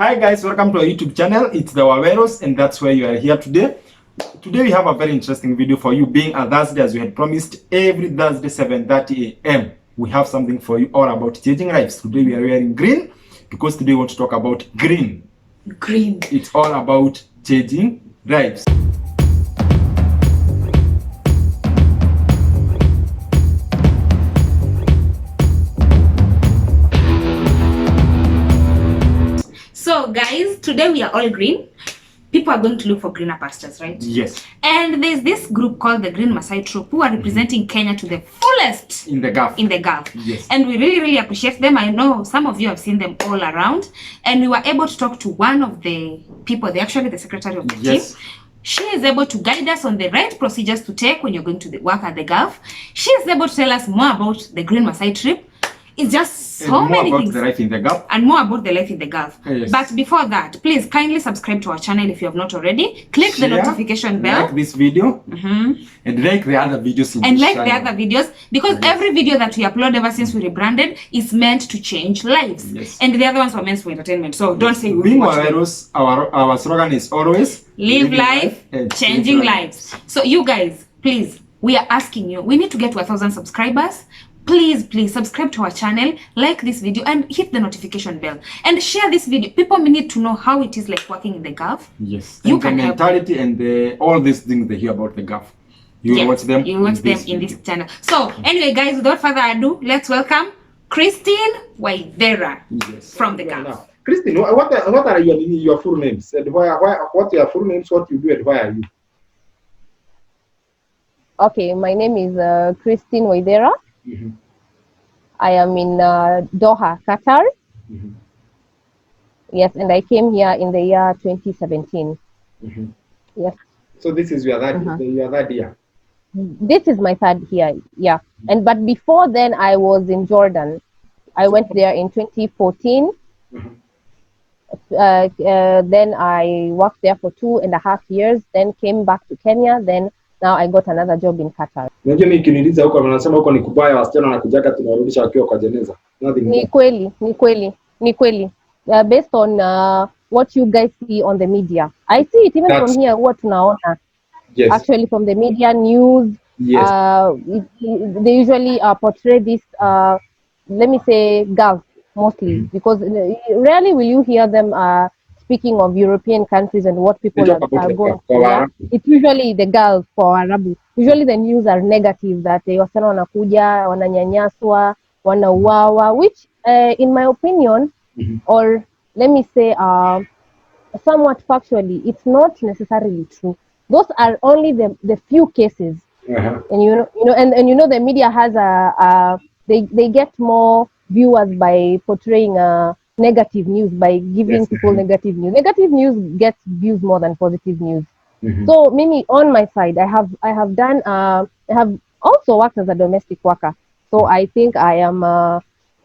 Hi guys, welcome to our YouTube channel. It's the Waweros and that's where you are here today. Today we have a very interesting video for you, being a Thursday as we had promised every Thursday 7:30 a.m. We have something for you all about changing lives. Today we are wearing green because today we want to talk about green. Green. It's all about changing lives. So guys, today we are all green. People are going to look for greener pastures, right? Yes. And there's this group called the Green Maasai Troop who are representing Kenya to the fullest In the Gulf. Yes. And we really appreciate them. I know some of you have seen them all around. And we were able to talk to one of the people, they're actually the secretary of the team. She is able to guide us on the right procedures to take when you're going to work at the Gulf. She is able to tell us more about the Green Maasai Trip. It's just so many things. The life in the Gulf. And more about the life in the Gulf. Yes. But before that, please kindly subscribe to our channel if you have not already. Click the notification bell. Like this video. And like the other videos in this channel. The other videos. Because every video that we upload ever since we rebranded is meant to change lives. Yes. And the other ones were meant for entertainment. So don't say we being watch Waweros, our slogan is always live life and changing lives. So you guys, please, we are asking you, we need to get to 1,000 subscribers. Please subscribe to our channel, like this video and hit the notification bell and share this video. People need to know how it is like working in the Gulf. Yes. You can mentality and all these things they hear about the Gulf. You will watch them. You watch them in this channel. So anyway, guys, without further ado, let's welcome Christine Waithera from the Gulf. Christine, what are your full names? And what are your full names? What you do and why are you? Okay, my name is Christine Waithera. I am in Doha, Qatar. Yes, and I came here in the year 2017. Yes. So this is your third year. This is my third year, yeah. But before then, I was in Jordan. I went there in 2014. Then I worked there for 2.5 years. Then came back to Kenya. Then now I got another job in Qatar. Unajua mimi kiniuliza huko wanasema huko ni kubaya, wasichana wanakujaga tunarudisha wakiwa kwa jeneza. Ni kweli. Based on what you guys see on the media. I see it even from here what tunaona. Yes. Actually from the media news. Yes. They usually portray this let me say Gulf mostly because rarely will you hear them speaking of European countries and what people are going through. It's usually the Gulf for Arabu. Usually the news are negative that wasichana wanakuja, wananyanyaswa, wanauawa, which in my opinion, or let me say somewhat factually, it's not necessarily true. Those are only the few cases. And you know, and you know the media has they get more viewers by portraying negative news, by giving people negative news. Negative news gets views more than positive news. So maybe on my side, I have also worked as a domestic worker. So I think I am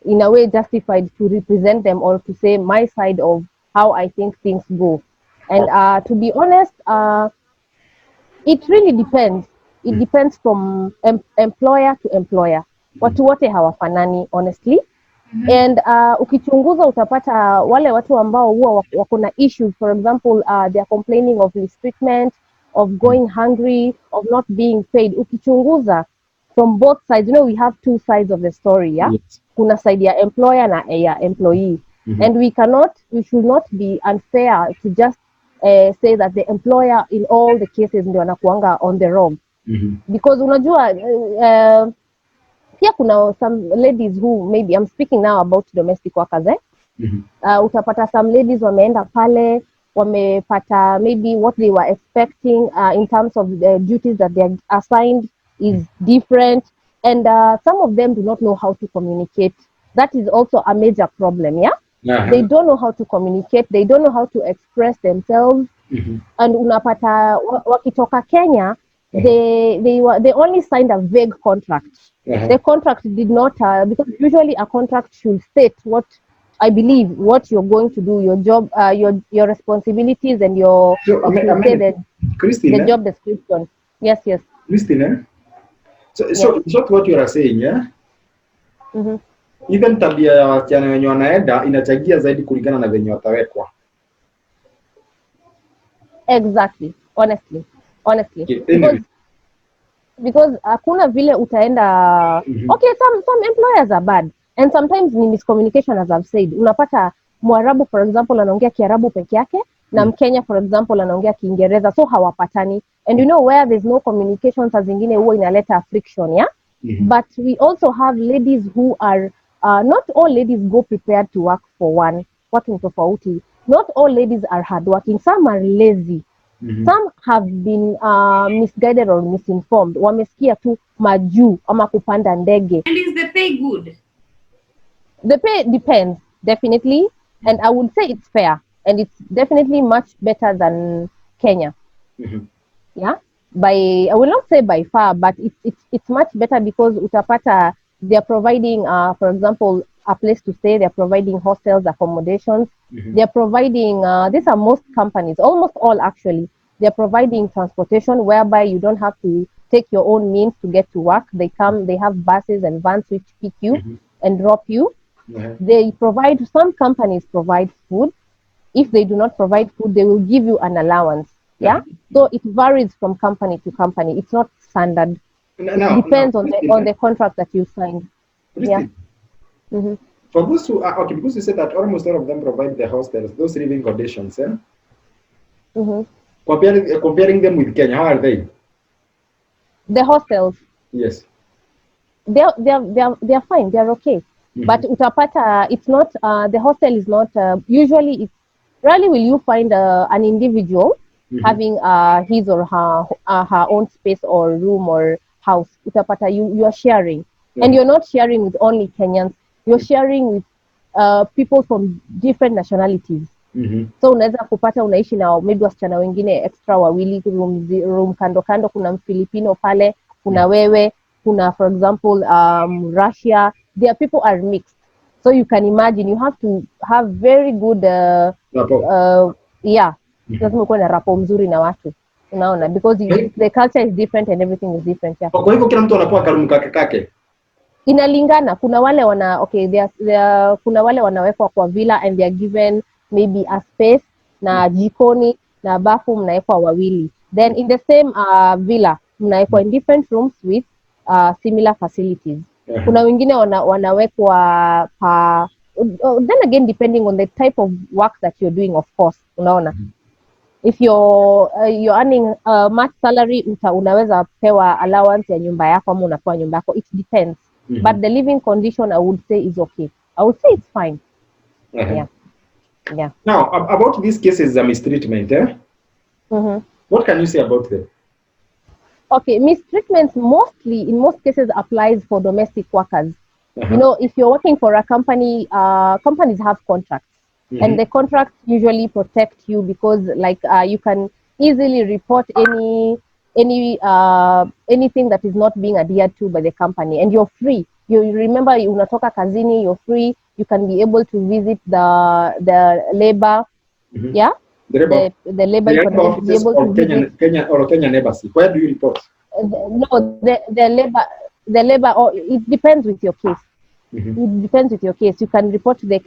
in a way justified to represent them or to say my side of how I think things go. And to be honest, it really depends. It depends from employer to employer. Watu wote hawafanani, honestly. And ukichunguza utapata wale watu ambao huwa wako na issues, for example they are complaining of mistreatment, of going hungry, of not being paid. Ukichunguza from both sides, you know, we have two sides of the story, yeah? Yes. Kuna side ya employer na ya employee. And we should not be unfair to just say that the employer in all the cases ndio anakuanga on the wrong. Because unajua pia kuna some ladies who maybe, I'm speaking now about domestic workers, utapata some ladies wameenda pale, wamepata maybe what they were expecting in terms of the duties that they are assigned is different, and some of them do not know how to communicate. That is also a major problem, yeah? They don't know how to communicate, they don't know how to express themselves, and unapata wakitoka Kenya, they only signed a vague contract. The contract did not, because usually a contract should state what, I believe, what you're going to do, your job, your responsibilities and your, the job description. Yes. Christine, so it's not what you are saying, yeah? Even tabia ya wasichana wenye wanaenda inachagia zaidi kulingana na venye watawekwa. Exactly. Honestly. Okay, Because anyway. hakuna vile utaenda okay, some employers are bad and sometimes ni miscommunication, as I've said. Unapata Mwarabu for example anaongea Kiarabu peke yake na Mkenya for example anaongea Kiingereza, so hawapatani, and you know where there's no communication, saa zingine huwa inaleta friction, yeah. But we also have ladies who are not all ladies go prepared to work for one. Watu ni tofauti. Not all ladies are hardworking, some are lazy. Some have been misguided or misinformed. Wamesikia tu majuu ama kupanda ndege. And is the pay good? The pay depends, definitely. And I would say it's fair. And it's definitely much better than Kenya. Yeah. I will not say by far, but it's much better because utapata they're providing, for example, a place to stay. They're providing hostels, accommodations. They're providing, these are most companies, almost all actually. They're providing transportation whereby you don't have to take your own means to get to work. They have buses and vans which pick you and drop you. Some companies provide food. If they do not provide food, they will give you an allowance. Yeah. So it varies from company to company. It's not standard. It depends on the contract that you signed. Yeah. For those who are okay, because you said that almost all of them provide the hostels, those living conditions, eh? Comparing them with Kenya, how are they? The hostels. Yes. They're fine. They're okay. But utapata, it's not the hostel is not usually. It's rarely will you find an individual having his or her own space or room or house. Utapata you are sharing, and you're not sharing with only Kenyans. You're sharing with people from different nationalities. So unaweza kupata unaishi na maybe wasichana wengine extra wawili, room kando kando, kuna Mfilipino pale, kuna wewe, kuna for example Russia. Their people are mixed, so you can imagine you have to have very good lazima uko na rapport mzuri na watu, unaona, because the culture is different and everything is different. Yeah. Kwa hivyo kila mtu anakuwa karumu kake. Inalingana, kuna wale kuna wale wanawekwa kwa villa and they are given maybe a space na jikoni na bafu, mnawekwa wawili, then in the same villa mnawekwa in different rooms with similar facilities. Kuna wengine wanawekwa then again depending on the type of work that you're doing, of course, unaona. If you're earning much salary, unaweza pewa allowance ya nyumba yako ama unapewa nyumba yako, it depends. But the living condition I would say is okay. I would say it's fine. Yeah. Now about these cases of mistreatment, what can you say about them? Okay, mistreatment in most cases applies for domestic workers. You know, if you're working for a company, companies have contracts, and the contracts usually protect you because, like, you can easily report anything that is not being adhered to by the company, and you're free. You remember, unatoka kazini, you're free. You can be able to visit the labor, yeah. The labor offices or Kenyan embassy. Where do you report? No, the labor, or it depends with your case. It depends with your case. You can report to the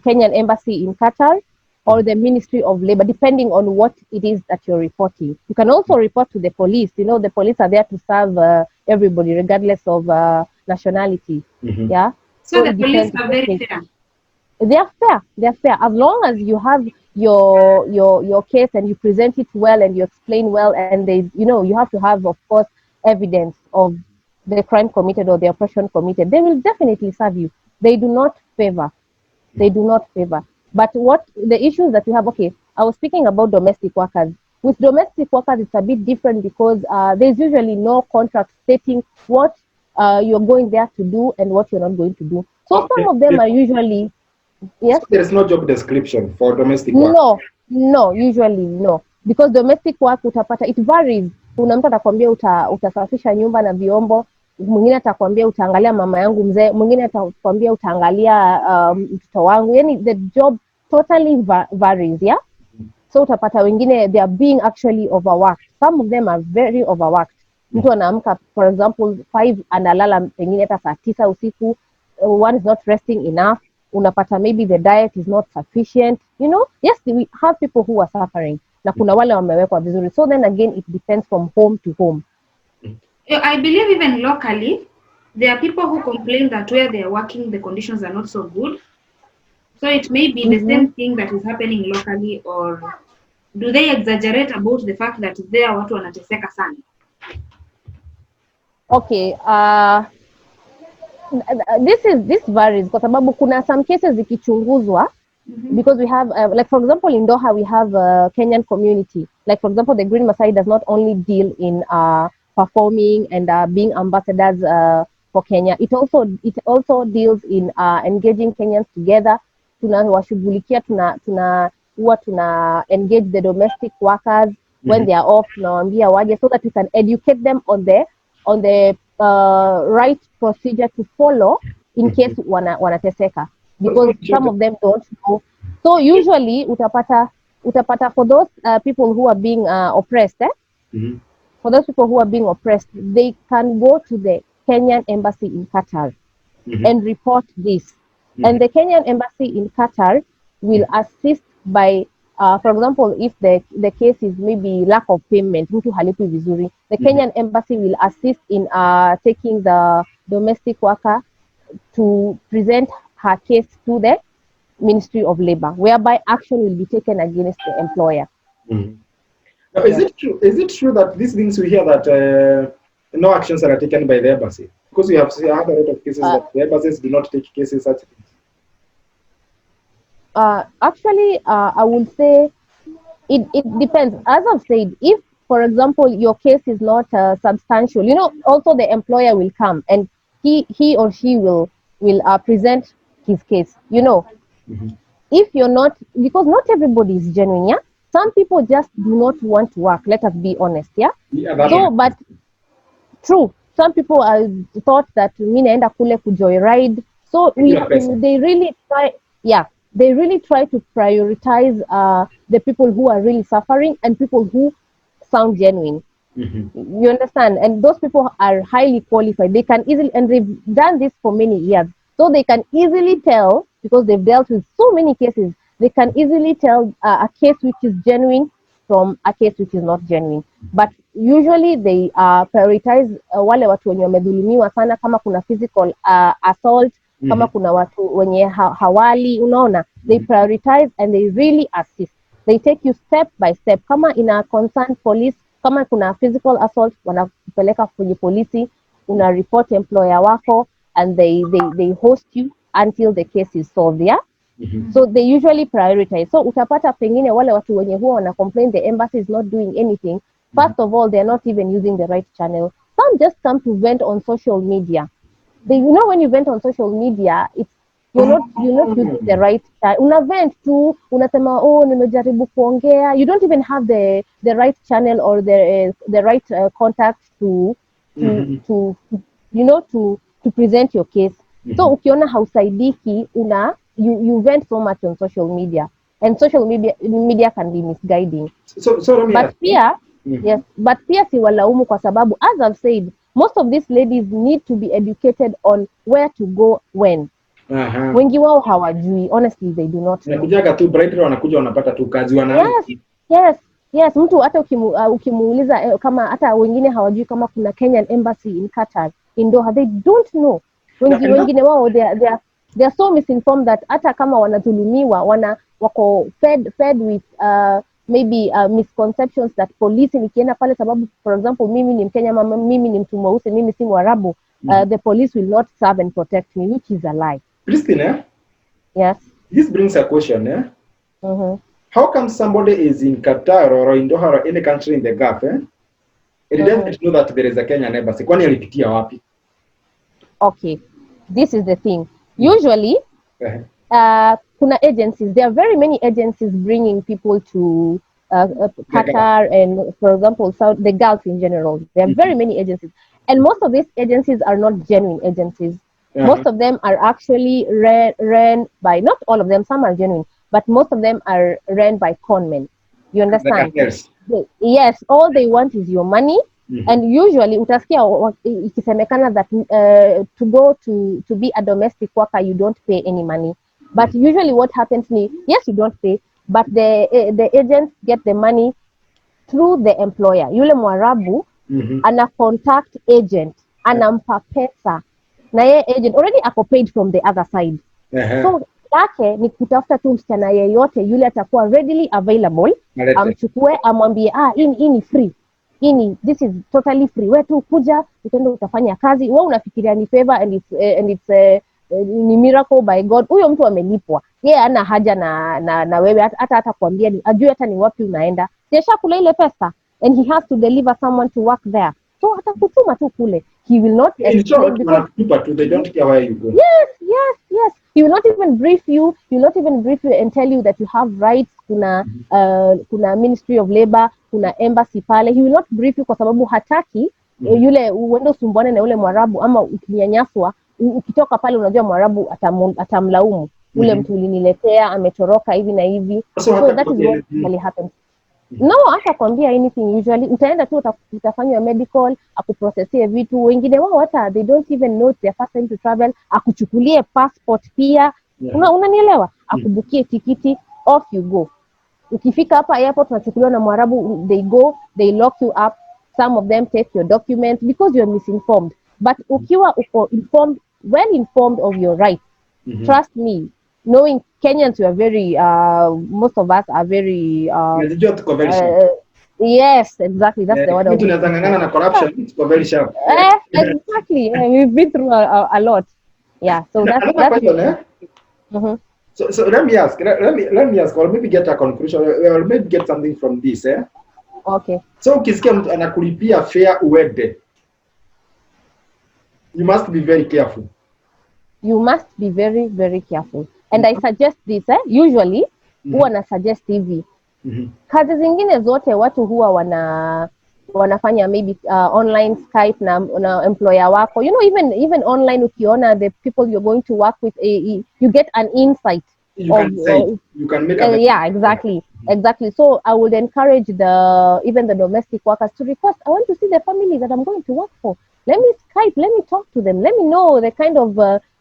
Kenyan embassy in Qatar or the Ministry of Labor, depending on what it is that you're reporting. You can also report to the police. You know, the police are there to serve everybody, regardless of nationality. Yeah. So the police are very fair. They are fair. They are fair as long as you have your case and you present it well and you explain well, and you have to have, of course, evidence of the crime committed or the oppression committed. They will definitely serve you. They do not favor. But what the issues that we have, okay, I was speaking about domestic workers. With domestic workers, it's a bit different because there's usually no contract stating what you're going there to do and what you're not going to do. So some of them are usually, yes? So there's no job description for domestic work? No, usually no. Because domestic work utapata, it varies. Kuna mtu atakwambia utasafisha nyumba na vyombo, mwingine atakwambia utaangalia mama yangu mzee, mwingine atakwambia utaangalia mtoto wangu. Yani the job totally varies, yeah? So utapata wengine they are being actually overworked. Some of them are very overworked. Mtu anaamka for example 5 analala pengine hata saa 9 usiku. One is not resting enough. Unapata maybe the diet is not sufficient. You know, yes, we have people who are suffering. na kuna wale wamewekwa vizuri. So then again it depends from home to home. I believe even locally there are people who complain that where they are working the conditions are not so good. So it may be the same thing that is happening locally, or do they exaggerate about the fact that there watu wanateseka sana? Okay, this varies kwa sababu kuna some cases zikichunguzwa because we have like for example in Doha we have a Kenyan community. Like for example the Green Masai does not only deal in performing and being ambassadors for Kenya. It also deals in engaging Kenyans together. Tunawashughulikia, tuna engage the domestic workers when they are off, tunawaambia waje so that we can educate them on the right procedure to follow in case wanateseka, because some of them don't know. So usually utapata for those people who are being oppressed, for those people who are being oppressed, they can go to the Kenyan embassy in Qatar and report this. And the Kenyan embassy in Qatar will assist by, for example, if the case is maybe lack of payment, mtu halipi vizuri, the Kenyan embassy will assist in taking the domestic worker to present her case to the Ministry of Labor, whereby action will be taken against the employer. Now, is it true that these things we hear that no actions are taken by the embassy? Because we have had a lot of cases that the embassies do not take cases such things. Actually, I would say it depends. As I've said, if, for example, your case is not substantial, also the employer will come and he or she will present his case. If you're not, because not everybody is genuine, yeah. Some people just do not want to work. Let us be honest, yeah. But true. Some people thought that mi naenda kule kujoyride. So they really try, they really try to prioritize the people who are really suffering and people who sound genuine. You understand? And those people are highly qualified. They can easily, and they've done this for many years. So they can easily tell, because they've dealt with so many cases, they can easily tell a case which is genuine from a case which is not genuine. But usually they prioritize wale watu wenye wamedhulumiwa sana, kama kuna physical assault, kama kuna watu wenye hawali, unaona, they prioritize and they really assist. They take you step by step. Kama ina concern police, kama kuna physical assault, wanakupeleka kwenye polisi, una report employer wako, and they host you until the case is solved, yeah? So they usually prioritize. So utapata pengine wale watu wenye huwa wana complain the embassy is not doing anything. First of all, they're not even using the right channel. Some just come to vent on social media. When you vent on social media, you're not using the right channel. Una vent tu, unasema nimejaribu kuongea. You don't even have the right channel or the right contact to present your case. So ukiona hausaidiki, you vent so much on social media, and social media can be misguiding. But pia si walaumu kwa sababu, as I've said, most of these ladies need to be educated on where to go when. Wengi wao hawajui, honestly they do not know. Wanakujaga tu bright, wanakuja wanapata tu kazi Yes, mtu hata ukimuuliza kama hata wengine hawajui kama kuna Kenyan embassy in Qatar, in Doha, they don't know. Wengine wao they are so misinformed that hata kama wanadhulumiwa wako fed with maybe misconceptions that police nikienda pale, sababu for example mimi ni Mkenya, mimi ni mtu mweusi, mimi si Mwarabu, the police will not serve and protect me, which is a lie. Christine, yes, this brings a question. How come somebody is in Qatar or in Doha or any country in the Gulf, and it doesn't know that there is a Kenyan embassy? Kwani alipitia wapi? Okay, this is the thing. Usually, kuna agencies. There are very many agencies bringing people to Qatar and, for example, the Gulf in general. There are very many agencies, and most of these agencies are not genuine agencies. Most of them are actually ran by, not all of them, some are genuine, but most of them are ran by conmen. You understand? Yes, all they want is your money. And usually utasikia ikisemekana that to go to be a domestic worker you don't pay any money, but usually what happens is, yes, you don't pay, but the agents get the money through the employer. Yule Mwarabu ana contact agent, anampa pesa, na ye agent already ako paid from the other side. So yake ni kutafuta tu msichana yeyote yule atakuwa readily available, amchukue amwambie hii ni free, this is totally free, wewe tu kuja utaenda utafanya kazi, wewe unafikiria ni favor and it's ni miracle by God. Huyo mtu amelipwa, yeye ana haja na wewe, hata kuambia ajue hata ni wapi unaenda, kisha kula ile pesa, and he has to deliver someone to work there, so atakutuma tu kule. He will not explain because they don't care where you go. Yes. He will not even brief you. He will not even brief you and tell you that you have rights. Kuna Ministry of Labor, kuna embassy pale. He will not brief you kwa sababu hataki yule uende usumbuane na yule Mwarabu, ama ukinyanyaswa ukitoka pale unajua Mwarabu atamlaumu ule mtu uliniletea ametoroka hivi na hivi. So that is what really happens. No, hata kwambia anything usually. Utaenda tu utafanywa medical, akuprocesie vitu. Wengine wao hata they don't even know their first time to travel, akuchukulie passport pia. Unanielewa? Akubukie tikiti, off you go. Ukifika hapa airport unachukuliwa na Mwarabu, they go, they lock you up. Some of them take your documents because you're misinformed. But ukiwa uko informed, well informed of your rights, trust me, knowing Kenyans, we are very, most of us are very, yes, exactly, that's the word. Corruption, it's very sharp. Exactly, we've been through a lot. Yeah, so that's So let me ask, or maybe get a conclusion, or maybe get something from this, eh? Okay. So ukisikia mtu anakulipia fare uende, you must be very careful. You must be very, very careful. And I suggest this, usually, huwa na suggest hivi. Kazi zingine zote watu huwa wanafanya maybe online Skype na employer wako. You know, even online ukiona the people you're going to work with, you get an insight. You can make a yeah, exactly. So I would encourage even the domestic workers to request, I want to see the family that I'm going to work for. Let me Skype, let me talk to them, let me know the kind of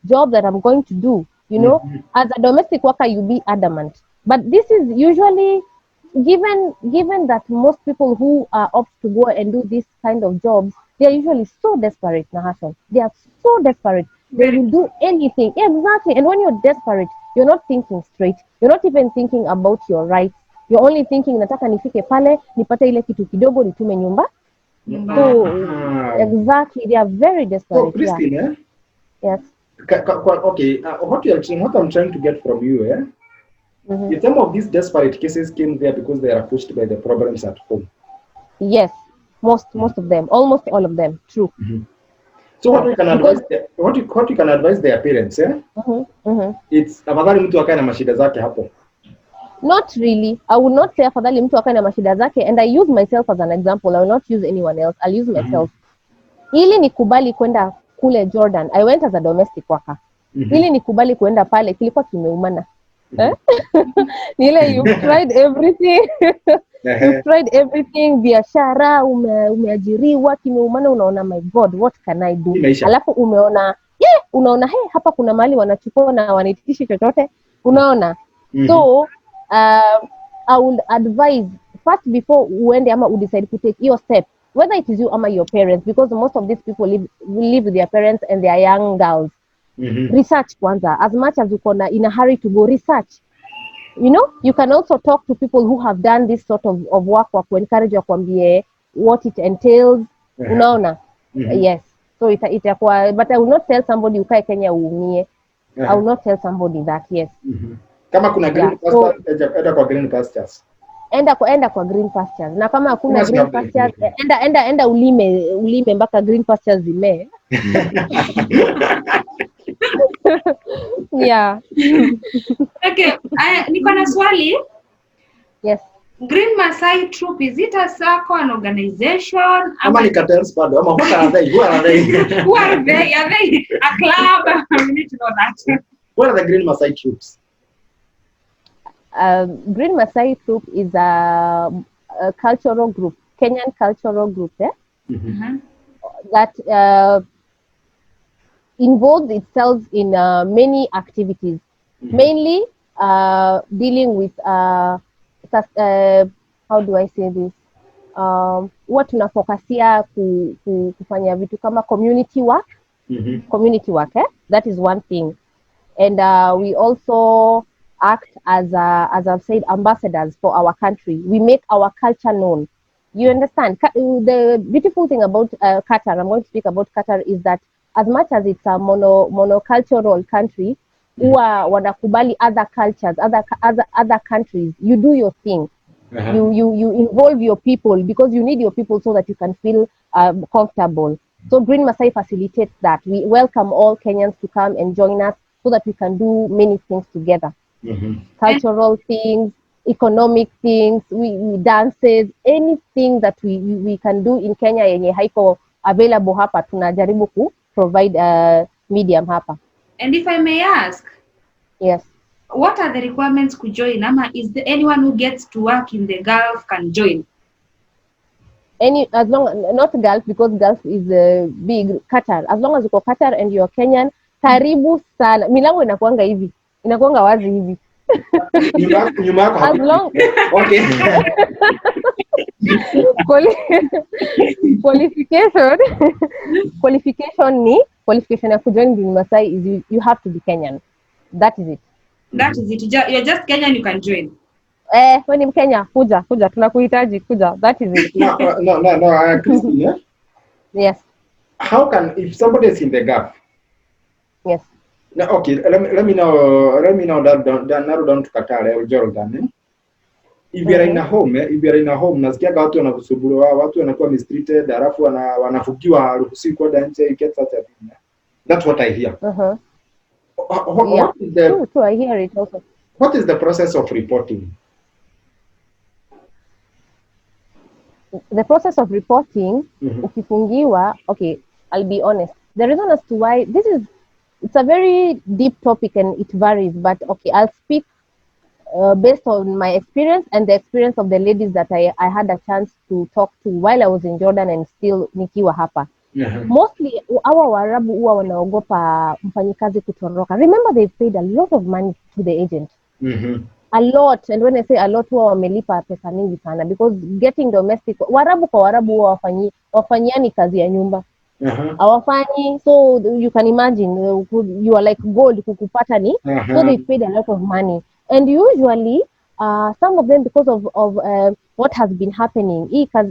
job that I'm going to do. You know, as a domestic worker, you be adamant. But this is usually, given that most people who opt to go and do this kind of jobs, they are usually so desperate, Nahashon. They are so desperate. They will do anything. Exactly. And when you're desperate, you're not thinking straight. You're not even thinking about your rights. You're only thinking, nataka nifike pale, nipate ile kitu kidogo, nitume nyumba. So, exactly. They are very desperate. So, Christine, yeah. Yes. Okay, what I'm trying to get from you, some of these desperate cases came there because they are pushed by the problems at home. Yes, most of them, almost all of them, true. So what we can advise, what you can advise their parents, it's afadhali mtu akae na mashida zake hapo. Not really. I would not say afadhali mtu akae na mashida zake, and I use myself as an example. I will not use anyone else. I'll use myself. Ili nikubali kwenda kule Jordan, I went as a domestic worker. Ili nikubali kwenda pale kilikuwa kimeumana. Nile, you've tried everything. You've tried everything, biashara, umeajiriwa, kimeumana, unaona my God, what can I do? Alafu unaona hey, hapa kuna mahali wanachukua na wanitishi chochote, unaona. So I would advise first before uende ama decide to take your step, whether it is you or your parents, because most of these people live with their parents and their young girls. Research kwanza, as much as uko in a hurry to go, research. You know, you can also talk to people who have done this sort of work to encourage you kwambie what it entails. Unaona? Yes. So itakuwa, but I will not tell somebody ukae Kenya uumie. I will not tell somebody that, yes. Kama kuna green pastures, enda kwa green pastures. Enda kwa green pastures. Na kama hakuna green pastures, enda ulime mpaka green pastures zimee. Yeah. Okay, niko na swali. Yes. Green Masai Troop, is it a circle, an organization? Ama ni cartels bado, ama what are they? Who are they? Who are they? Are they a club? We need to know that. What are the Green Masai Troops? Green Masai Troop is a cultural group, Kenyan cultural group, that involves itself in many activities, mainly dealing with how do I say this, huwa tunafokasia kufanya vitu kama community work. Community work, that is one thing. And we also act as I've said, ambassadors for our country. We make our culture known. You understand? The beautiful thing about Qatar, I'm going to speak about Qatar, is that as much as it's a monocultural country, huwa wanakubali other cultures, other countries. You do your thing. You involve your people, because you need your people so that you can feel comfortable. So Green Masai facilitates that. We welcome all Kenyans to come and join us so that we can do many things together. Cultural things, economic things, we dances, anything that we can do in Kenya yenye haiko available hapa, tunajaribu ku provide medium hapa. And if I may ask, yes, what are the requirements to join? Ama is there anyone who gets to work in the Gulf can join? As long, not Gulf, because Gulf is big. Qatar, as long as uko Qatar and you're Kenyan, karibu sana. Milango inakuanga hivi, inakuanga wazi hivi. As long okay. Qualification ya kujoin Green Masai is you have to be Kenyan. That is it. That is it. You're just Kenyan, you can join. When ni Mkenya, kuja, tunakuhitaji, kuja. That is it. No, Christine, yeah? Yes. How can, if somebody is in the Gulf? Yes. No, okay, let me know that narrow down to Qatar or Jordan. If you are in a home, nasikia watu wanakusumbua, watu wanakuwa mistreated, halafu wanafukiwa, haruhusiwi kwenda nje, you get such a thing. That's what I hear. Yeah. What is the, true, I hear it also. What is the process of reporting? The process of reporting, ukifungiwa, okay, I'll be honest. The reason as to why, it's a very deep topic and it varies, but okay, I'll speak based on my experience and the experience of the ladies that I had a chance to talk to while I was in Jordan and still nikiwa hapa. Mostly, our Waarabu huwa wanaogopa mfanyikazi kutoroka. Remember, they paid a lot of money to the agent. A lot. And when I say a lot, huwa wamelipa pesa mingi sana, because getting domestic, Waarabu kwa Waarabu huwa wafanyiani kazi ya nyumba. Hawafanyi, so you can imagine, you are like gold kukupata ni, so they paid a lot of money. And usually, some of them, because of what has been happening,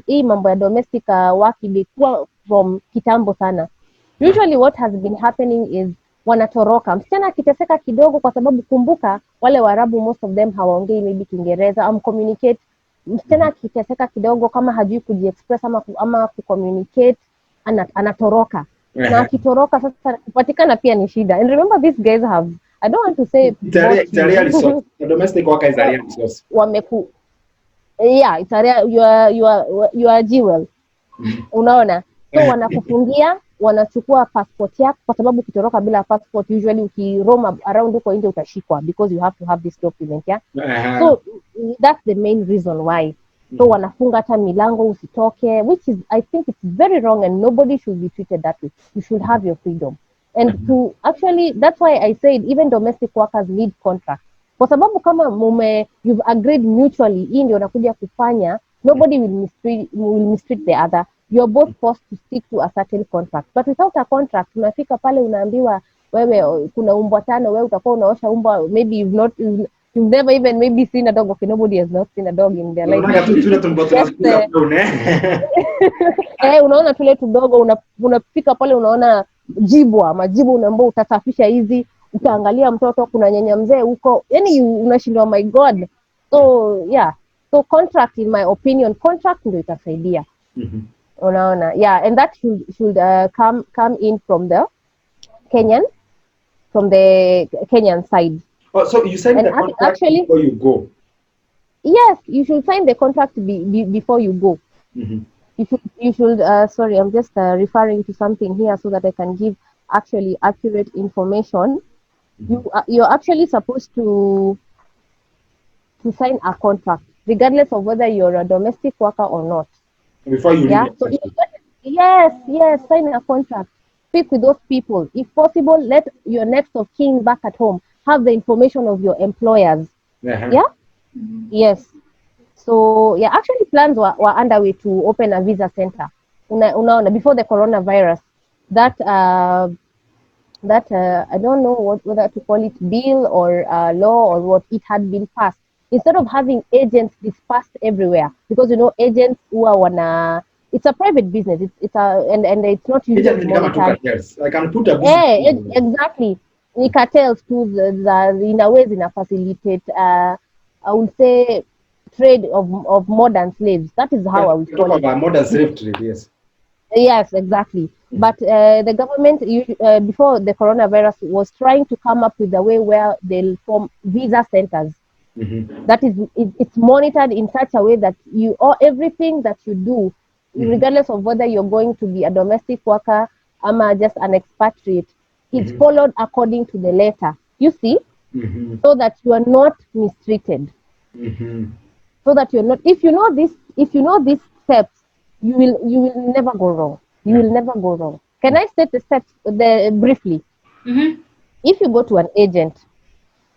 hii mambo ya domestic work ilikuwa from kitambo sana. Usually what has been happening is wanatoroka. Msichana akiteseka kidogo, kwa sababu kumbuka wale Waarabu, most of them hawaongei maybe Kiingereza, communicate. Msichana akiteseka kidogo, kama hajui kujiexpress ama kucommunicate, anatoroka. Na akitoroka sasa kupatikana pia ni shida. And remember, these guys have, I don't want to say it's a real resource. The domestic worker is a real resource. Yeah, it's a real, you are jewel. Unaona? So wanakufungia, wanachukua passport yako, kwa sababu ukitoroka bila passport, usually ukiroma around huko nje utashikwa, because you have to have this document, yeah? So that's the main reason why. So wanafunga hata milango usitoke, which is, I think it's very wrong, and nobody should be treated that way. You should have your freedom. And to actually, that's why I said even domestic workers need contract. Kwa sababu kama you've agreed mutually, hii ndio unakuja kufanya, nobody will mistreat the other. You're both forced to stick to a certain contract. But without a contract, unafika pale unaambiwa, wewe kuna umbwa tano, wewe utakuwa unaosha umbwa, maybe you've never even maybe seen a dog. Okay, nobody has not seen a dog in their life. Unaona tule tudogo, unafika pale unaona majibu unaambia utasafisha hizi, utaangalia mtoto, kuna nyanya mzee huko, yani unashindwa, my god. So yeah, so contract, in my opinion, contract ndio itasaidia. Unaona, yeah, and that should come in from the Kenyan side. Oh, so you sign the contract actually, before you go? Yes, you should sign the contract before you go. You should, sorry, I'm just referring to something here so that I can give actually accurate information. You're actually supposed to sign a contract, regardless of whether you're a domestic worker or not. Before you leave. So yes, sign a contract. Speak with those people. If possible, let your next of kin back at home. have the information of your employers. Yeah. Yes. So yeah, actually plans were underway to open a visa center. Unaona, before the coronavirus, that I don't know whether to call it bill or law or what, it had been passed. Instead of having agents dispersed everywhere, because agents who are it's a private business. It's a and it's not usually Agent ni kama tu monitored. cartels. I can put a business. Exactly. Ni cartels too, in a way zina facilitate I would say trade of modern slaves. That is how I would Talk call it. about modern slave trade, yes. Yes, exactly. But the government, before the coronavirus, was trying to come up with a way where they'll form visa centers. That is, it's monitored in such a way that everything that you do, regardless of whether you're going to be a domestic worker or just an expatriate, it's followed according to the letter. You see, so that you are not mistreated. So that you're not. If you know these steps, you will never go wrong. You will never go wrong. Can I state the steps briefly? If you go to an agent,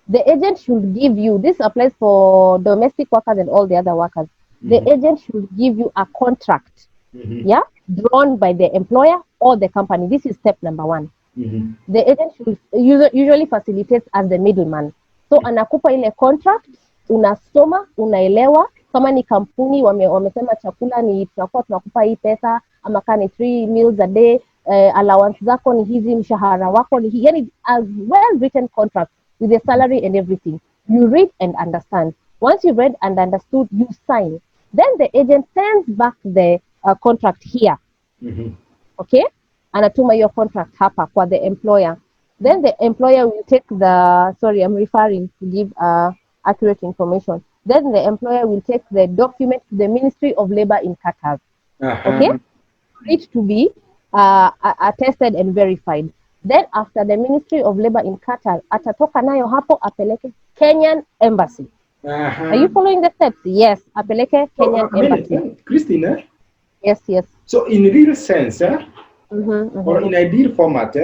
the agent should give you, this applies for domestic workers and all the other workers. The agent should give you a contract, yeah, drawn by the employer or the company. This is step number one. The agent should usually facilitates as the middleman. So anakupa ile contract, unasoma, unaelewa. Kama ni kampuni wamesema chakula ni tunakuwa tunakupa hii pesa, ama kama ni 3 meals a day, allowance zako ni hizi, mshahara wako ni hii. Yani a well written contract with the salary and everything. You read and understand. Once you read and understood, you sign. Then the agent sends back the contract here. Okay? Anatuma your contract hapa kwa the employer. Then the employer will take I'm referring to give accurate information. Then the employer will take the document to the Ministry of Labor in Qatar. Okay? For it to be attested and verified. Then after the Ministry of Labor in Qatar, atatoka nayo hapo apeleke Kenyan Embassy. Are you following the steps? Yes, apeleke Kenyan Embassy. Christine, Yes. so in real sense, or in ideal format,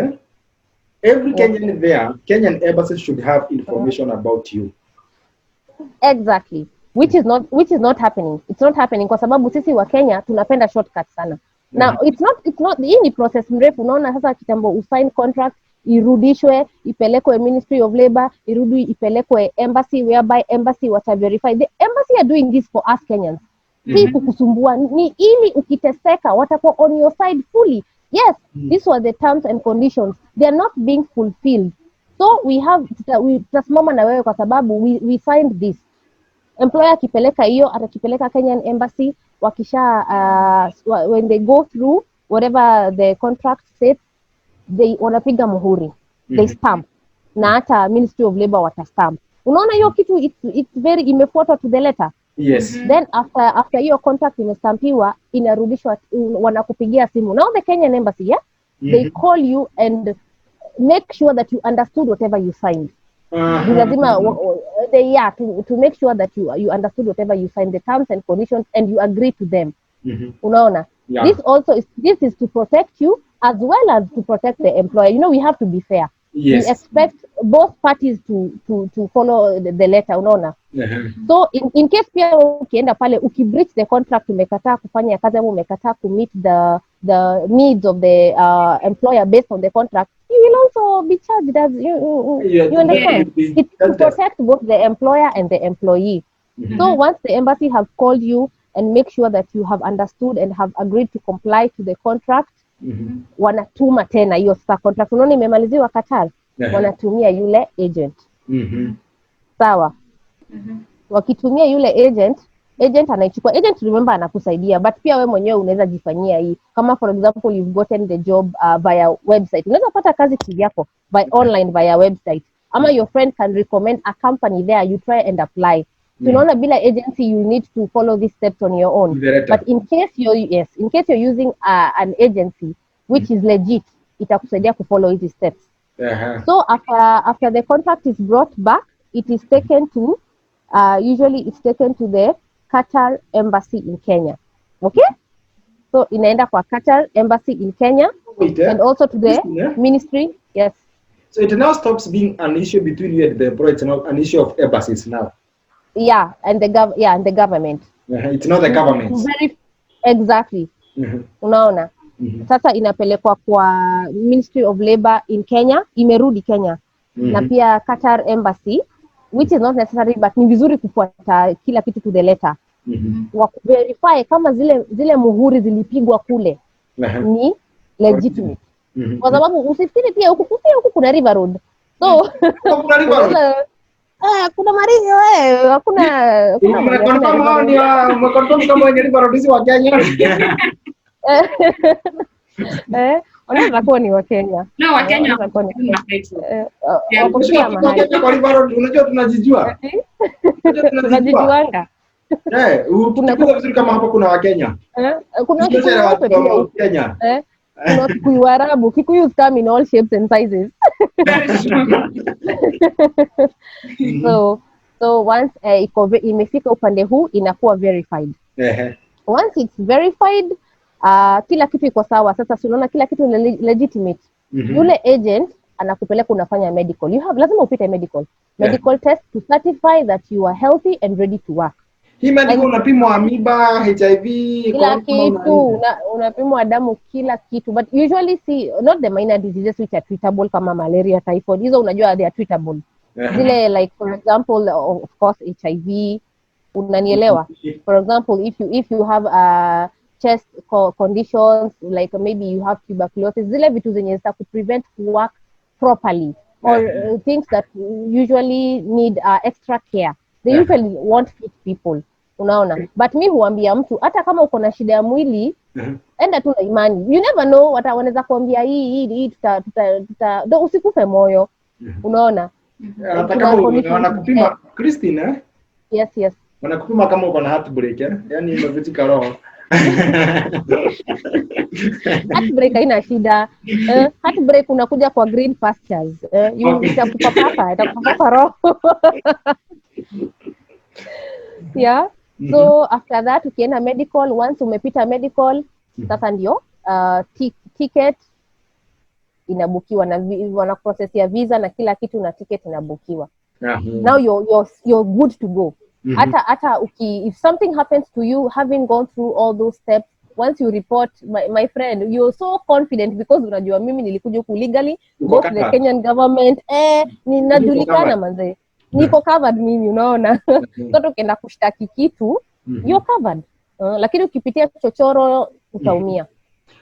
every Kenyan embassy should have information about you. Exactly. Which is not happening. It's not happening kwa sababu sisi wa Kenya tunapenda shortcuts sana. Now it's not hii ni process mrefu. Unaona sasa kitambo usign contract, irudishwe, ipelekwe Ministry of Labor, ipelekwe embassy, whereby embassy wata verify. The embassy are doing this for us Kenyans. Si kukusumbua, ni ili ukiteseka watakuwa on your side fully. Yes, these were the terms and conditions. They are not being fulfilled. So tutasimama na wewe kwa sababu we signed this. Employer akipeleka hiyo, atakipeleka Kenyan Embassy, when they go through whatever the contract says, they wanapiga muhuri. They stamp. Na hata Ministry of Labor watastamp. Unaona hiyo kitu it's very imefuatwa to the letter. Yes. Then after hiyo contract imestampiwa, inarudishwa, wanakupigia simu. Now the Kenyan Embassy, yeah? They call you and make sure that you understood whatever you signed. To make sure that you understood whatever you signed, the terms and conditions, and you agree to them. Unaona? Yeah. This is to protect you as well as to protect the employer. We have to be fair. Yes. We expect both parties to follow the letter, unaona? So in case pia ukienda pale ukibreach the contract, umekataa kufanya kazi ama umekataa to meet the needs of the employer based on the contract, you will also be charged as you understand. It's to protect both the employer and the employee. So once the embassy have called you and make sure that you have understood and have agreed to comply to the contract, wanatuma tena hiyo sasa contract. Unaona imemaliziwa Qatar, wanatumia yule agent. Sawa. Wakitumia yule agent anaichukua. Agent, remember, anakusaidia, but pia we mwenyewe unaweza jifanyia hii. Kama for example you've gotten the job via website, unaweza pata kazi kivyako by online via website, ama your friend can recommend a company there, you try and apply. Tunaona bila agency you need to follow these steps on your own. But in case you're using an agency which is legit, itakusaidia kufollow hizi steps. So after the contract is brought back, it is taken to usually it's taken to the Qatar Embassy in Kenya. Okay? So inaenda kwa Qatar Embassy in Kenya and also to the ministry. Yes. So it now stops being an issue between you and the employer. It's not an issue of embassies now. Yeah, and the government. It's not the government. Very exactly. Unaona? Sasa inapelekwa kwa Ministry of Labor in Kenya, imerudi Kenya. Na pia Qatar Embassy, which is not necessary, but ni vizuri kufuata kila kitu to the letter. Wa verify kama zile muhuri zilipigwa kule ni legitimate. Kwa sababu usifikiri pia huku kuna River Road. So kuna River Road. Kuna Mario hakuna mmekonfirm kama wenye River Road wa Kenya. Wanaweza kuwa ni wa Kenya. No, wa Kenya wako River Road, unajua tunajijua. Tunajijuanga. Tunakuwa vizuri kama hapo kuna wa Kenya. Kuna wa Kenya. Kuna Kikuyu Arabu. Kikuyus come in all shapes and sizes. So once imefika upande huu inakuwa verified. Once it's verified, kila kitu iko sawa. Sasa tunaona kila kitu legitimate. Yule agent anakupeleka unafanya medical. Lazima upite medical test to certify that you are healthy and ready to work. Hii medical unapimwa amoeba, HIV, kila kitu, unapimwa damu, kila kitu. But usually not the minor diseases which are treatable kama malaria, typhoid. Hizo unajua they are treatable. Zile like for example of course HIV, unanielewa? For example if you have chest conditions like maybe you have tuberculosis, zile vitu zenye zita prevent work properly or things that usually need extra care. They usually want fit people. Unaona? But mi huambia mtu hata kama uko na shida ya mwili, enda tu na imani. You never know wanaweza kuambia hii usikufe moyo. Unaona? Hata kama wanakupima Christine, Yes. Wanakupima kama uko na heartbreak, yani umevitika roho. Heartbreak haina shida. Heartbreak unakuja kwa green pastures. Itakupapa roho. Yeah. So after that ukienda medical, once umepita medical, sasa ndio ticket inabukiwa na wana process ya visa na kila kitu na ticket inabukiwa. Now you're good to go. Hata if something happens to you having gone through all those steps, once you report, my friend, you're so confident because unajua mimi nilikuja huku legally, both the Kenyan government ninajulikana manze. Niko covered mimi, unaona. Sasa ukienda kushtaki kitu, you're covered. Lakini ukipitia chochoro utaumia.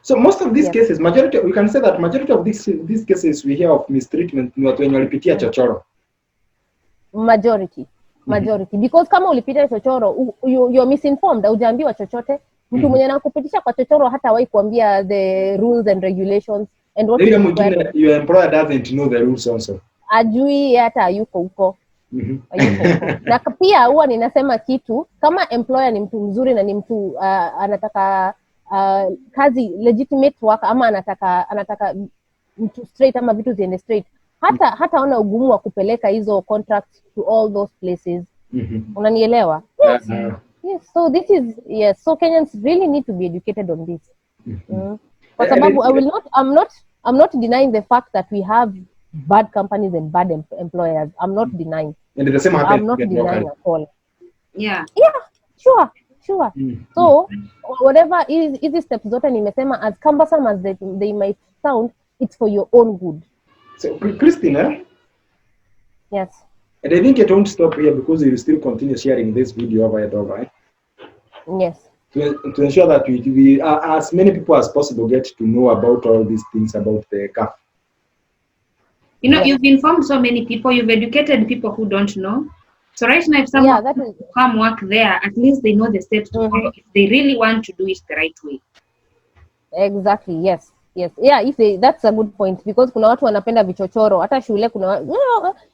So most of these cases, we can say that majority of these cases we hear of mistreatment ni watu wenye walipitia chochoro. Majority. Because kama ulipitia chochoro, you're misinformed, hujaambiwa chochote. Mtu mwenye anakupitisha kwa chochoro hata wahi kuambia the rules and regulations and what your employer doesn't know the rules also. Ajui hata hayuko huko. Na pia huwa ninasema kitu, kama employer ni mtu mzuri na ni mtu anataka kazi legitimate work ama anataka mtu straight ama vitu ziende straight, hata ona ugumu wa kupeleka hizo contracts to all those places. Unanielewa? Yes, so this is so Kenyans really need to be educated on this. Kwa sababu I'm not denying the fact that we have bad companies and bad employers. I'm not denying. And the same I'm not denying at all. Yeah, sure. So whatever hizi steps zote nimesema, as cumbersome as they might sound, it's for your own good. So Christina, yes, and I think it won't stop here because you will still continue sharing this video over and over, yes, to ensure that we as many people as possible get to know about all these things about the CAF. You know, you've informed so many people, you've educated people who don't know. So right now, if someone come work there, at least they know the steps to follow if they really want to do it the right way. Exactly, yes. Yeah, that's a good point, because kuna watu wanapenda vichochoro, hata shule kuna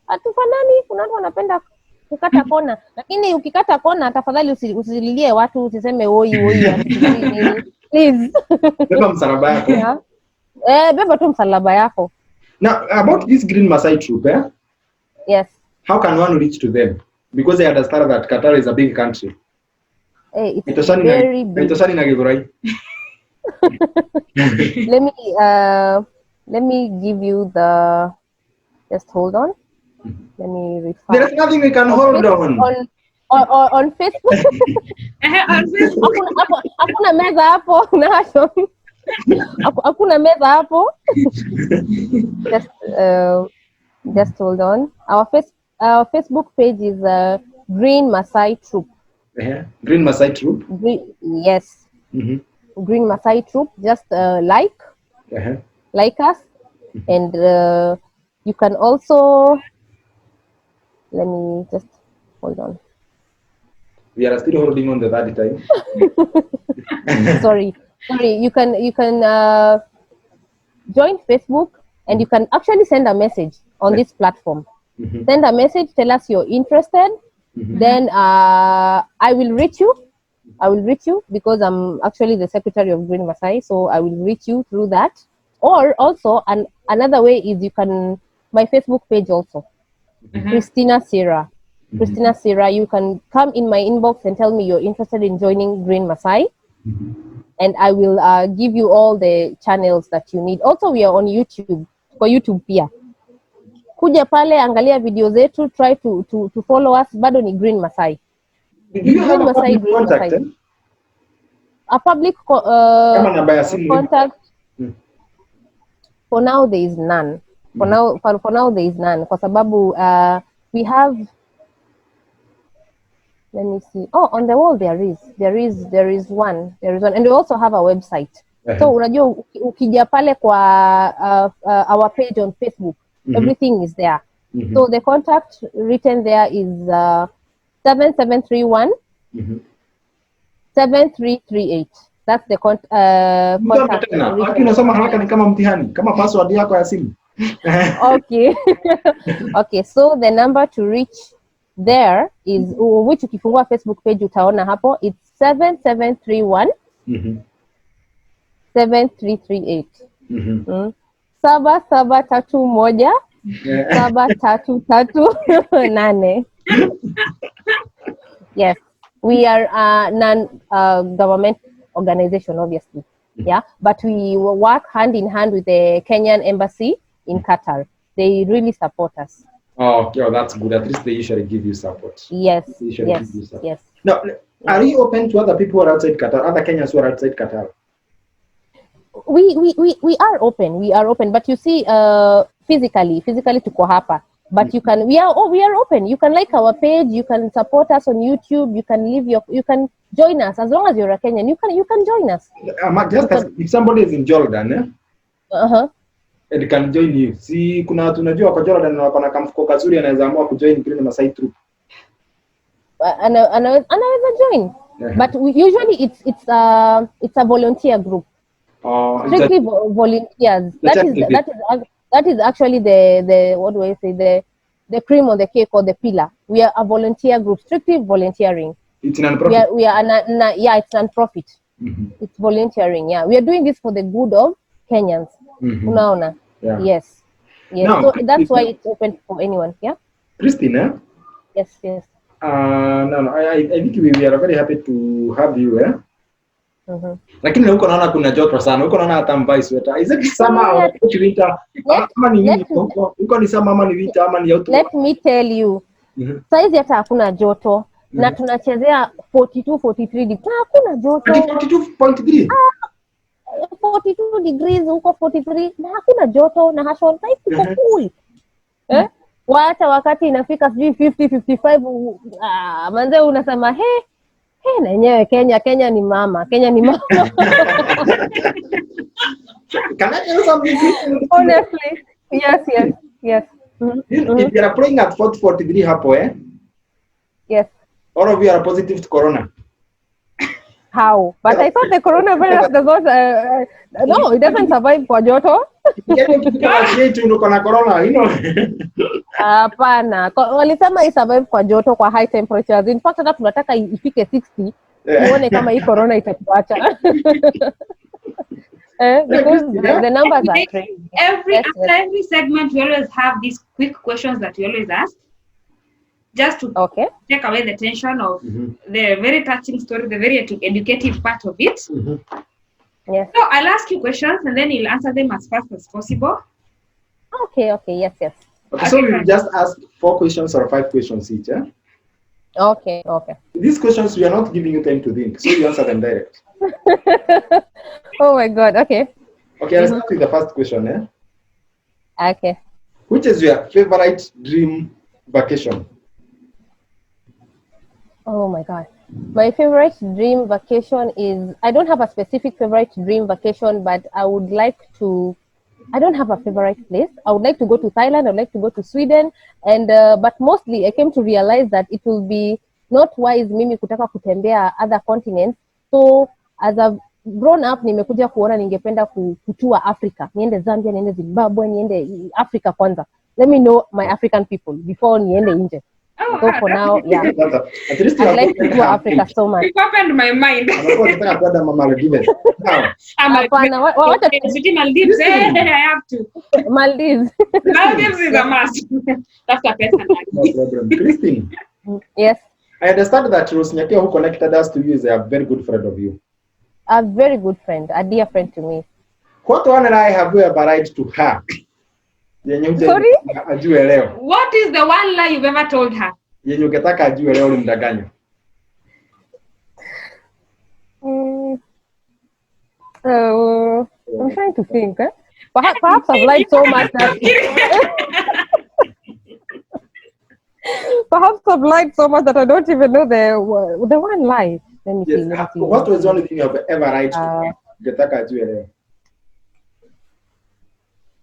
hatufanani, kuna watu wanapenda kukata kona, lakini ukikata kona tafadhali usililie watu, usiseme oi please. Beba msalaba yako. Beba tu msalaba yako. Now about this Green Masai troop, yes, how can one reach to them? Because they understand that Qatar is a big country. It's very big. Let me give you the Just hold on. Let me read There fast. is nothing we can hold on. On Facebook. On Facebook. Hakuna meza hapo. Nashon. Hakuna meza hapo. Just hold on. Our Facebook page is Green Masai Troop. Green Masai Troop. Yes. Green Masai Troop. Just like us, and you can also. Let me just hold on. We are still holding on the third time. Sorry. You can join Facebook, and you can actually send a message on this platform. Send a message. Tell us you're interested. Then I will reach you. Because I'm actually the secretary of Green Masai, so I will reach you through that. Or also, another way is you can my Facebook page also, Christina Sierra. Christina Sierra, you can come in my inbox and tell me you're interested in joining Green Masai, and I will give you all the channels that you need. Also, we are on YouTube. For YouTube pia. Kuja pale, angalia video zetu, try to follow us. Bado ni Green Masai. Do you have a public contact? A public contact. For now, there is none. For now, there is none. Kwa sababu we have. Let me see. Oh, on the wall there is one, and we also have a website. So unajua ukija pale kwa our page on Facebook, everything is there. So the contact written there is 7731 7338. That's the contact. Unasoma haraka ni kama mtihani, kama password yako ya simu. Okay. Okay, so the number to reach there is, which ukifungua Facebook page utaona hapo, it's 7731 7338. 7731 7338. Yes, we are a non-government organization, obviously. Yeah, but we work hand in hand with the Kenyan embassy in Qatar. They really support us. Oh, okay, that's good. At least they usually give you support. Yes. Now, are you open to other people who are outside Qatar, other Kenyans who are outside Qatar? We are open. But you see, physically tuko hapa. But we are open. You can like our page. You can support us on YouTube. You can join us as long as you're a Kenyan. You can join us. If somebody is in Jordan, and can join you. Si kuna watu unajua kwa Jordan na wako na kamfuko kazuri, anaweza amua kujoin Green Masai Troop. Anaweza join. But usually it's a volunteer group. Strictly volunteers. That is actually the what do I say, the cream on the cake or the pillar. We are a volunteer group, strictly volunteering. It's non-profit. It's non-profit. It's volunteering. Yeah, we are doing this for the good of Kenyans. Unaona? Yeah. Yes. Now, so that's why it's open for anyone. Yeah. Christina. Yes. I think we are very happy to have you. Lakini huko naona kuna joto sana. Huko naona hata mvai sweater. Is it summer or winter? Ama ni nini huko? Huko ni summer ama ni winter ama ni autumn? Let me tell you. Saizi hata hakuna joto. Na tunachezea 42, 43 degrees. Hakuna joto. 42.3. 42 degrees huko 43 na hakuna joto na hashon iko cool. Wacha wakati inafika sijui 50 55 manze unasema na yenyewe Kenya ni mama. Can I tell you something? Honestly, yes. If you are playing at 43 hapo Yes. All of you are positive to corona. How? But I thought the coronavirus does not. No, it doesn't survive kwa joto. Hapana. Walisema i survive kwa joto, kwa high temperatures. In fact, hata tunataka ifike 60 tuone kama hii corona itatuacha. Because the numbers are crazy. After every segment, we always have these quick questions that we always ask, just to take away the tension of the very touching story, the very educative part of it. Yes. So I'll ask you questions and then you'll answer them as fast as possible. Okay. Yes. Okay, so we will just ask 4 questions or 5 questions each. Eh? Okay. These questions, we are not giving you time to think, so you answer them direct. Oh my God. Okay. Okay, I'll start with the first question. Okay. Which is your favorite dream vacation? Oh my God. My favorite dream vacation is, I don't have a specific favorite dream vacation, but I would like to, I don't have a favorite place. I would like to go to Thailand. I would like to go to Sweden. And, but mostly I came to realize that it will be not wise mimi kutaka kutembea other continents. So as I've grown up, nimekuja kuona ningependa kutua Africa. Niende Zambia, niende Zimbabwe, niende Africa kwanza. Let me know my African people before niende nje. Oh, So for now, yeah. At least you I'd are like to going tour Africa so much. it opened my mind. Unataka kwenda Maldives. Now, Hapana, wacha City Maldives, I have to. Maldives. Maldives is a must. That's a person. no problem. Christine, Yes, I understand that Rose Nyakia, who connected us to you, is a very good friend of you. a very good friend, a dear friend to me. What one and I have you ever lied to her? Sorry? Ajue leo. What is the one lie you've ever told her? Yenye ungetaka ajue leo ulimdanganya. I'm trying to think. Perhaps I've lied so much that perhaps I've lied so much that I don't even know the one lie. Let me see. Yes. Let me see. What was the only thing you've ever lied to her? Ungetaka ajue leo.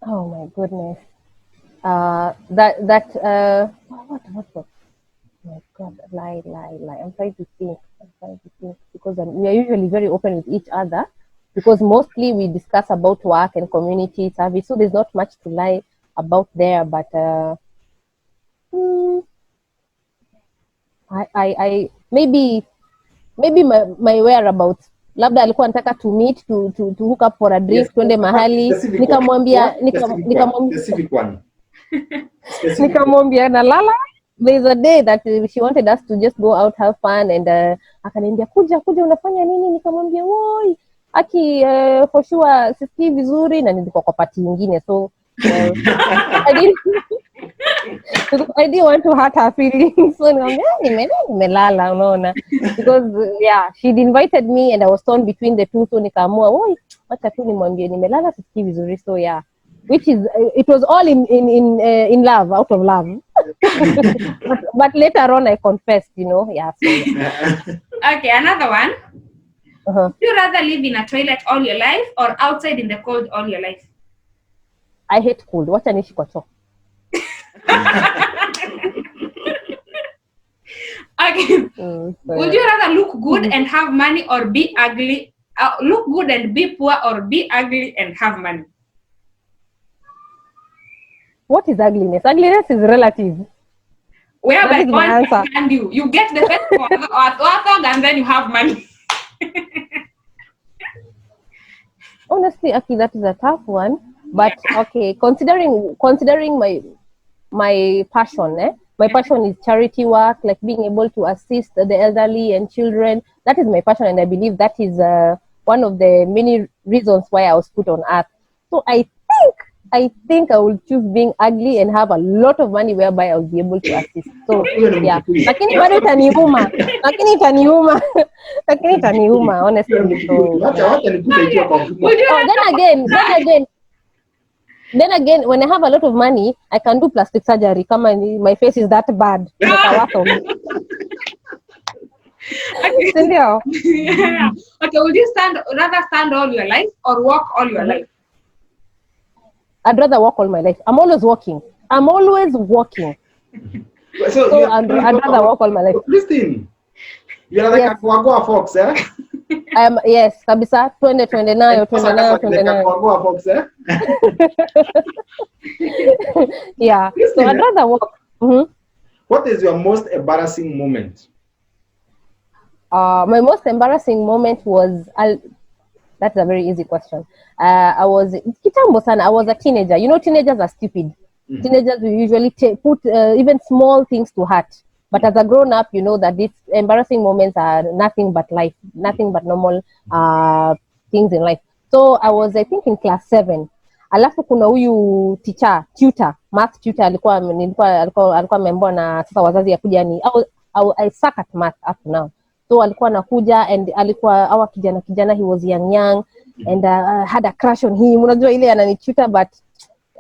Oh my goodness. What? Oh my God, lie. I'm trying to think because we are usually very open with each other because mostly we discuss about work and community service, so there's not much to lie about there. But I maybe my whereabouts. Labda alikuwa anataka to meet to hook up for a drink, Yes, twende mahali, nikamwambia specific one. nikamwambia nalala. There's a day that she wanted us to just go out have fun and akaniambia kuja unafanya nini, nikamwambia woi aki for sure sisikii vizuri na nilikuwa kwa party nyingine, so I didn't want to hurt her feelings, so nimelala unaona, because she'd invited me and I was torn between the two, so nikaamua woi acha tu nimwambie nimelala sisikii vizuri, so which is it was all in love, out of love. but later on I confessed, so, Okay, another one. Would you rather live in a toilet all your life or outside in the cold all your life? I hate cold. Wacha niishi kwa choo. Okay. Would you rather look good and have money or be ugly? Look good and be poor or be ugly and have money? What is ugliness? Ugliness is relative. Whereby my answer. And you get the best or and then you have money. Honestly, Aki, that is a tough one. But okay, considering my passion, my passion is charity work, like being able to assist the elderly and children. That is my passion, and I believe that is one of the many reasons why I was put on earth. So I think I will choose being ugly and have a lot of money whereby I will be able to assist. So yeah, lakini bado itaniuma honestly. So then again, when I have a lot of money, I can do plastic surgery. Come on, my face is that bad. Okay. Yeah. Okay, would you rather stand all your life or walk all your life? I'd rather walk all my life. I'm always walking. So I'd rather walk all my life. Christine, you're like a Kawagua fox, eh? Yes, kabisa. Twende nayo. Fox, eh? Yeah. Christine, so I'd rather walk. What is your most embarrassing moment? My most embarrassing moment was that's a very easy question. I was kitambo sana. I was a teenager. You know, teenagers are stupid. Teenagers will usually put even small things to heart. But as a grown up, you know that these embarrassing moments are nothing but life, nothing but normal things in life. So I was, I think, in class 7. Alafu kuna huyu tutor, math tutor alikuwa ameambiwa na sasa wazazi ya kuja ni I suck at math up now. So alikuwa anakuja and alikuwa kijana he was young and I had a crush on him. Unajua ile ananitutor but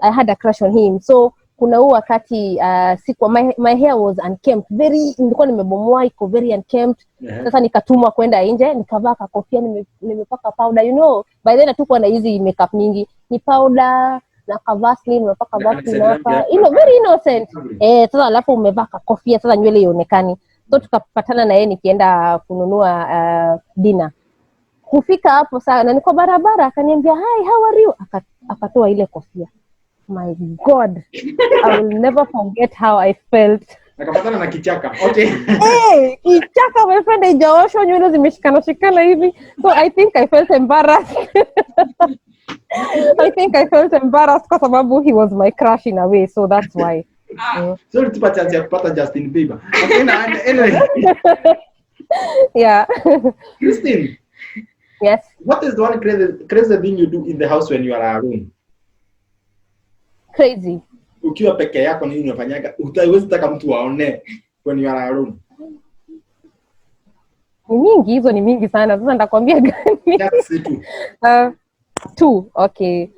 I had a crush on him. So kuna huu wakati my hair was unkempt, nilikuwa nimebomoa, iko very unkempt. Sasa nikatumwa kwenda nje, nikavaa kofia, nimepaka powder, you know, by then hatukuwa na hizi makeup mingi, ni powder na Vaseline, nimepaka Vaseline hapa, very innocent. Sasa alafu umevaa kofia, sasa nywele ionekani. So tukapatana na yeye nikienda kununua dinner. Kufika hapo sana na niko barabara, akaniambia hi, how are you? Akatoa ile kofia. My God, I will never forget how I felt. Nakapatana na kichaka. Okay. Kichaka, my friend, haijaoshwa, nywele zimeshikana hivi. So I think I felt embarrassed. Kwa sababu he was my crush in a way, so that's why. So tupa chance ya kupata Justin Bieber. Okay, anyway. Yeah. Christine. Yes. What is the one crazy thing you do in the house when you are alone? Crazy. Ukiwa peke yako nini unafanyaga? Utaiwezi taka mtu aone when you are alone. Ni mingi sana. Sasa nitakwambia gani? That's it. Two. Okay.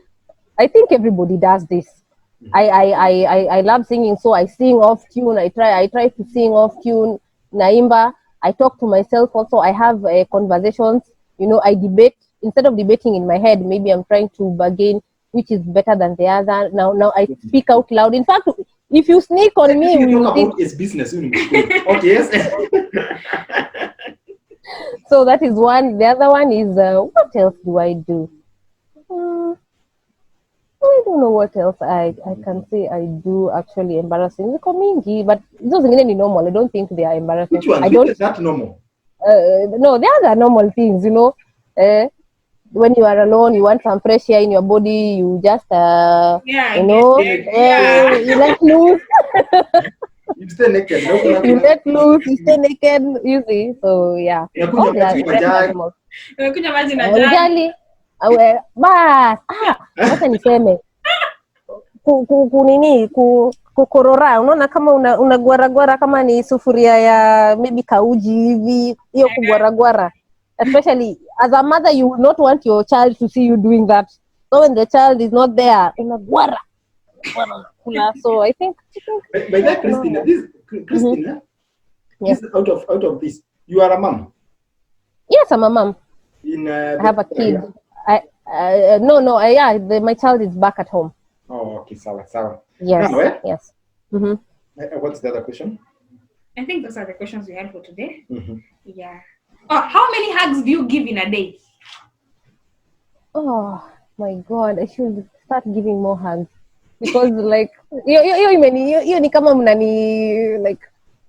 I think everybody does this. I love singing, so I sing off tune. I try to sing off tune. Naimba. I talk to myself also. I have conversations. You know, I debate. Instead of debating in my head, maybe I'm trying to bargain which is better than the other. Now I speak out loud. In fact, if you sneak on me, you talk about his business. Okay, yes. So that is one. The other one is what else do I do? I don't know what else I can say I do actually embarrassing. But those things are normal. I don't think they are embarrassing. Which one? Is that normal? No, they are normal things, you know. When you are alone, you want some fresh air in your body, you just, you let loose. You stay naked. You let loose, you stay naked, you see. So, yeah. Sasa niseme. Kukorora, unaona kama unagwara kama ni sufuria ya maybe kauji hivi, hiyo kugwara. Especially as a mother, you will not want your child to see you doing that. So when the child is not there, unagwara. So I think. By that, Christina, yes. Out of this, you are a mom. Yes, I'm a mom. I have a kid. My child is back at home. Oh, okay, sawa. Yes, now, yes. What's the other question? I think those are the questions we had for today. Yeah. Oh, how many hugs do you give in a day? Oh my God, I should start giving more hugs because like you ni kama mnani like,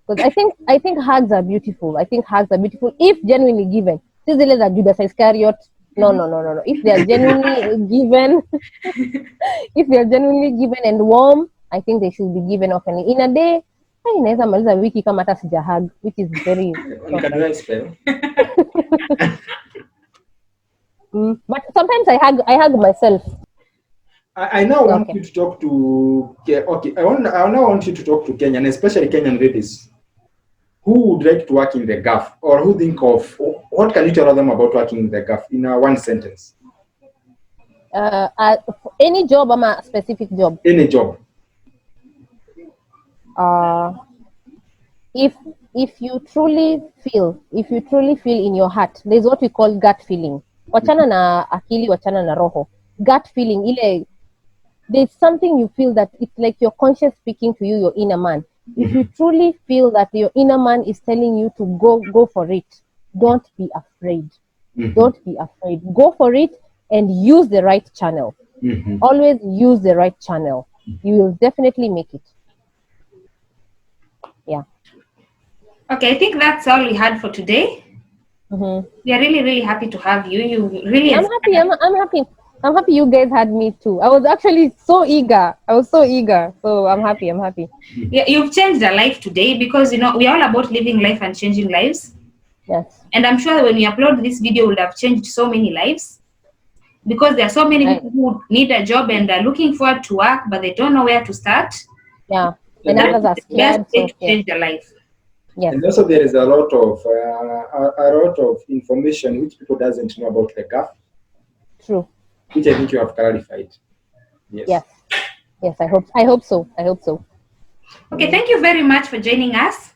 because I think hugs are beautiful. I think hugs are beautiful if genuinely given. This is like Judas Iscariot. No. If they are genuinely given, and warm, I think they should be given often. In a day, inaweza maliza wiki kama hata sija hug, which is very but sometimes I hug myself. I now want you to talk to I now want you to talk to Kenyan, especially Kenyan ladies who would like to work in the Gulf, or who think of what can you tell them about working in the Gulf in one sentence? Any job or a specific job? Any job. If you truly feel in your heart, there's what we call gut feeling. Wachana na akili, wachana na roho. Gut feeling, ile, there's something you feel that it's like your conscience speaking to you, your inner man. If you truly feel that your inner man is telling you to go for it, don't be afraid. Don't be afraid. Go for it and use the right channel. Always use the right channel. You will definitely make it. Yeah. Okay, I think that's all we had for today. We are really, really happy to have you. You really. I'm happy. I'm happy you guys had me too. I was actually so eager. So I'm happy. Yeah, you've changed our life today because we're all about living life and changing lives. Yes. And I'm sure when you upload this video, will have changed so many lives. because there are so many Right. people who need a job and are looking forward to work, but they don't know where to start. Yeah. And That's others are the best scared. way So to yeah. change their life. Yes. And also there is a lot of information which people doesn't know about the GAF, True. which I think you have clarified. Yes. Yes. Yes. I hope so. I hope so. Okay, thank you very much for joining us.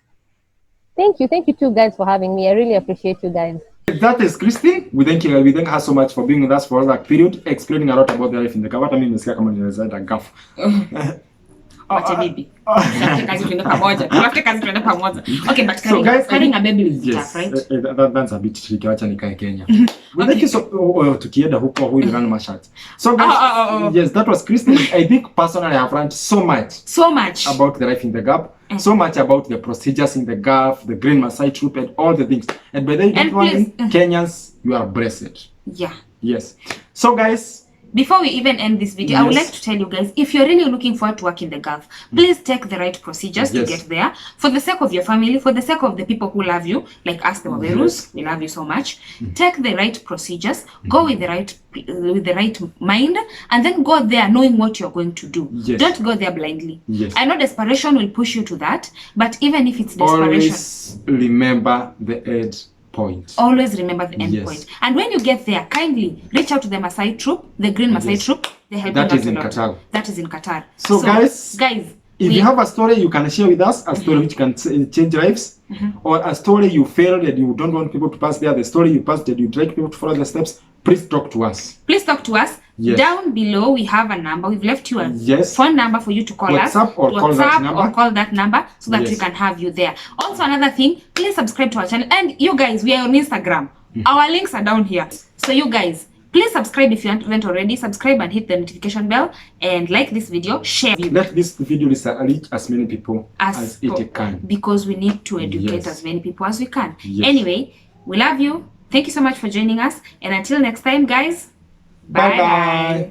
Thank you. Thank you too, guys, for having me. I really appreciate you guys. That is Christy. We thank her so much for being with us for that period, explaining a lot about the life in the GAF. Hata mimi nimesikia kama ninaweza enda GAF. Wacha bibi. Tutafute kazi tuende pamoja. Tutafute kazi tuende pamoja. Okay, but So guys, carrying a baby is yes, tough, right? That's a bit tricky. Wacha nikae Kenya. We thank you so tukienda huko huyu run mashat. So guys, yes, that was Christy. I think personally I have learned so much about the life in the GAF, so much about the procedures in the GAF, the Green Maasai troop, and all the things. And by the way, Kenyans, you are blessed. Yeah. Yes. So guys, before we even end this video, I would like to tell you guys, if you're really looking forward to work in the GAF, please take the right procedures to get there. For the sake of your family, for the sake of the people who love you, like us, the Wawerus, we love you so much. Take the right procedures, go with the right mind, and then go there knowing what you're going to do. Don't go there blindly. I know desperation will push you to that, but even if it's desperation, always remember the end point. Always remember the end point. And when you get there, kindly reach out to the Maasai troop, the Green Maasai troop. They help that you is in Qatar. That is in Qatar. So guys, if you have a story you can share with us, a story which can change lives, or a story you failed and you don't want people to pass there, the story you passed and you like people to follow the steps, please talk to us. Please talk to us. Down below we have a number. We've left you a phone number for you to call us. Or call that number so that we can have you there. Also, another thing, please subscribe to our channel. And you guys, we are on Instagram. Our links are down here. So you guys, please subscribe if you haven't already. Subscribe and hit the notification bell and like this video, share. Let this video reach as many people as it can. Because we need to educate as many people as we can. Anyway, we love you. Thank you so much for joining us. And until next time, guys, bye-bye.